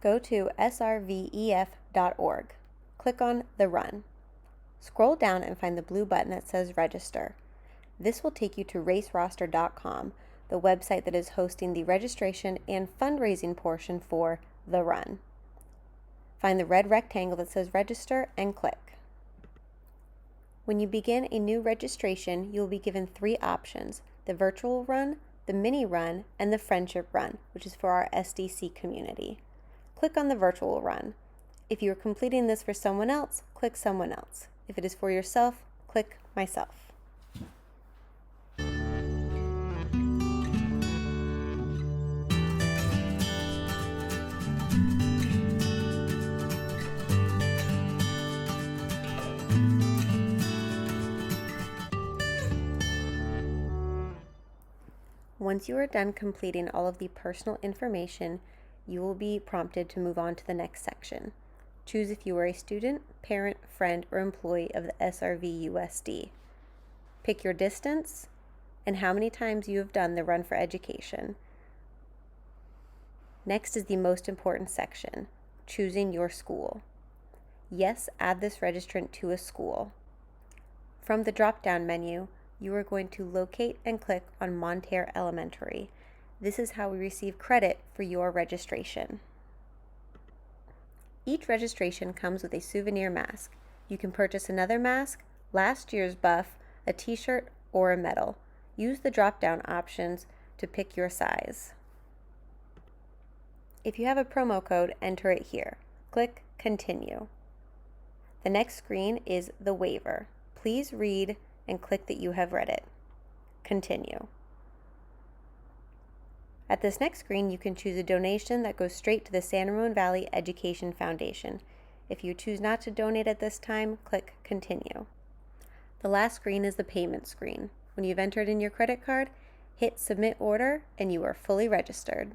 Go to srvef.org. Click on the Run. Scroll down and find the blue button that says Register. This will take you to raceroster.com, the website that is hosting the registration and fundraising portion for the Run. Find the red rectangle that says Register and click. When you begin a new registration, you will be given 3 options: the virtual run, the mini run, and the friendship run, which is for our SDC community. Click on the virtual run. If you are completing this for someone else, click someone else. If it is for yourself, click myself. Once you are done completing all of the personal information, you will be prompted to move on to the next section. Choose if you are a student, parent, friend, or employee of the SRVUSD. Pick your distance and how many times you have done the Run for Education. Next is the most important section, choosing your school. Yes, add this registrant to a school. From the drop-down menu, you are going to locate and click on Monterey Elementary. This is how we receive credit for your registration. Each registration comes with a souvenir mask. You can purchase another mask, last year's buff, a t-shirt, or a medal. Use the drop-down options to pick your size. If you have a promo code, enter it here. Click Continue. The next screen is the waiver. Please read and click that you have read it. Continue. At this next screen, you can choose a donation that goes straight to the San Ramon Valley Education Foundation. If you choose not to donate at this time, click Continue. The last screen is the payment screen. When you've entered in your credit card, hit Submit Order and you are fully registered.